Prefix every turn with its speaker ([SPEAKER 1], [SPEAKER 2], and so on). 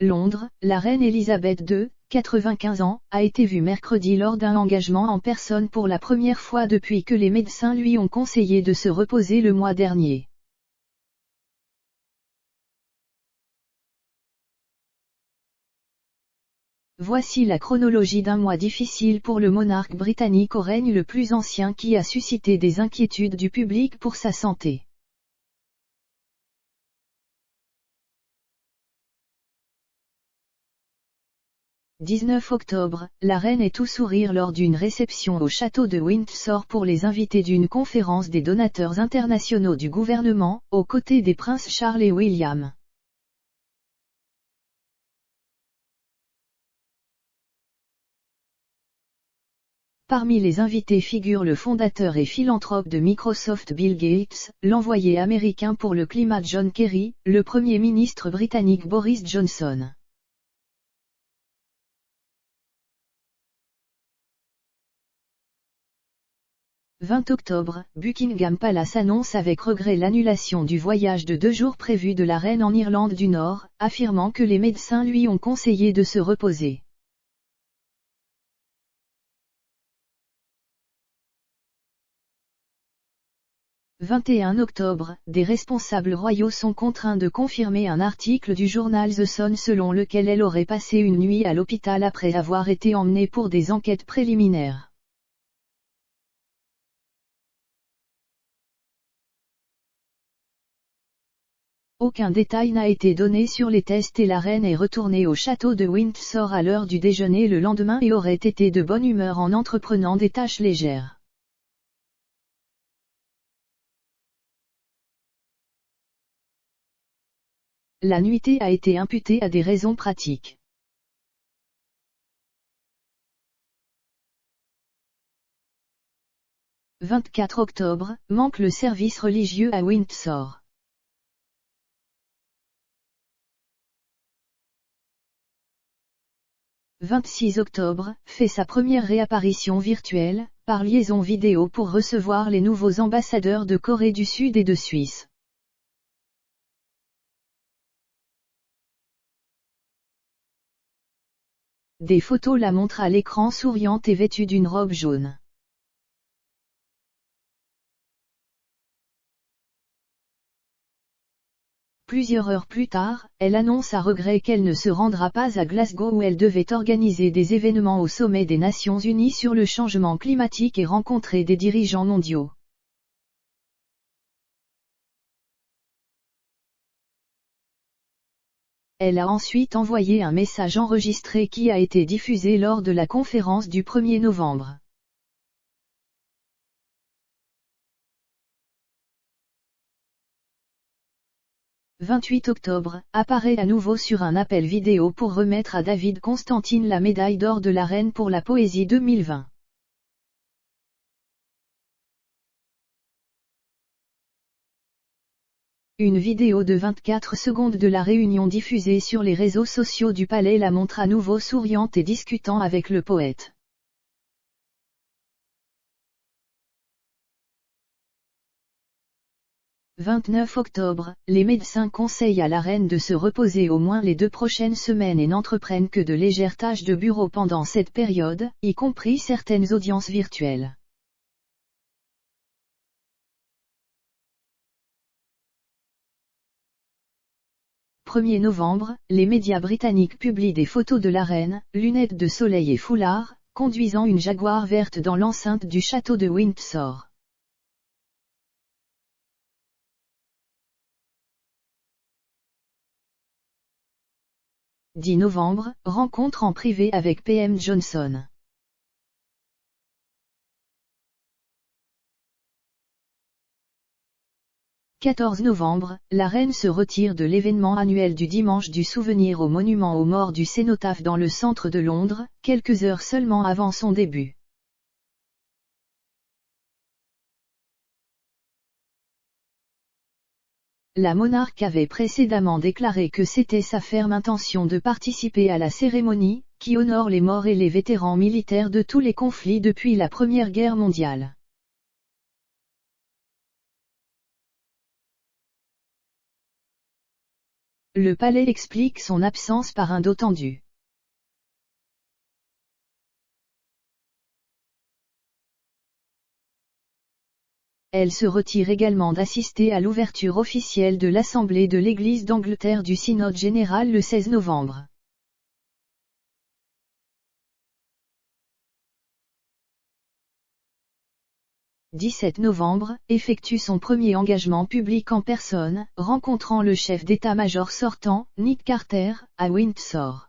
[SPEAKER 1] Londres, la reine Elisabeth II, 95 ans, a été vue mercredi lors d'un engagement en personne pour la première fois depuis que les médecins lui ont conseillé de se reposer le mois dernier. Voici la chronologie d'un mois difficile pour le monarque britannique au règne le plus ancien qui a suscité des inquiétudes du public pour sa santé. « 19 octobre, la reine est tout sourire lors d'une réception au château de Windsor pour les invités d'une conférence des donateurs internationaux du gouvernement, aux côtés des princes Charles et William. Parmi les invités figure le fondateur et philanthrope de Microsoft Bill Gates, l'envoyé américain pour le climat John Kerry, le Premier ministre britannique Boris Johnson. « 20 octobre, Buckingham Palace annonce avec regret l'annulation du voyage de 2 jours prévu de la reine en Irlande du Nord, affirmant que les médecins lui ont conseillé de se reposer. » 21 octobre, des responsables royaux sont contraints de confirmer un article du journal The Sun selon lequel elle aurait passé une nuit à l'hôpital après avoir été emmenée pour des enquêtes préliminaires. Aucun détail n'a été donné sur les tests et la reine est retournée au château de Windsor à l'heure du déjeuner le lendemain et aurait été de bonne humeur en entreprenant des tâches légères. La nuitée a été imputée à des raisons pratiques. « 24 octobre, manque le service religieux à Windsor. » 26 octobre, fait sa première réapparition virtuelle, par liaison vidéo pour recevoir les nouveaux ambassadeurs de Corée du Sud et de Suisse. Des photos la montrent à l'écran souriante et vêtue d'une robe jaune. Plusieurs heures plus tard, elle annonce à regret qu'elle ne se rendra pas à Glasgow où elle devait organiser des événements au sommet des Nations Unies sur le changement climatique et rencontrer des dirigeants mondiaux. Elle a ensuite envoyé un message enregistré qui a été diffusé lors de la conférence du 1er novembre. « 28 octobre, apparaît à nouveau sur un appel vidéo pour remettre à David Constantine la médaille d'or de la Reine pour la poésie 2020. Une vidéo de 24 secondes de la réunion diffusée sur les réseaux sociaux du palais la montre à nouveau souriante et discutant avec le poète. « 29 octobre, les médecins conseillent à la reine de se reposer au moins les 2 prochaines semaines et n'entreprennent que de légères tâches de bureau pendant cette période, y compris certaines audiences virtuelles. « 1er novembre, les médias britanniques publient des photos de la reine, lunettes de soleil et foulard, conduisant une Jaguar verte dans l'enceinte du château de Windsor. « 10 novembre, rencontre en privé avec PM Johnson. » 14 novembre, la reine se retire de l'événement annuel du dimanche du souvenir au monument aux morts du Cénotaphe dans le centre de Londres, quelques heures seulement avant son début. La monarque avait précédemment déclaré que c'était sa ferme intention de participer à la cérémonie, qui honore les morts et les vétérans militaires de tous les conflits depuis la Première Guerre mondiale. Le palais explique son absence par un dos tendu. Elle se retire également d'assister à l'ouverture officielle de l'Assemblée de l'Église d'Angleterre du Synode général le 16 novembre. « 17 novembre, effectue son premier engagement public en personne, rencontrant le chef d'état-major sortant, Nick Carter, à Windsor.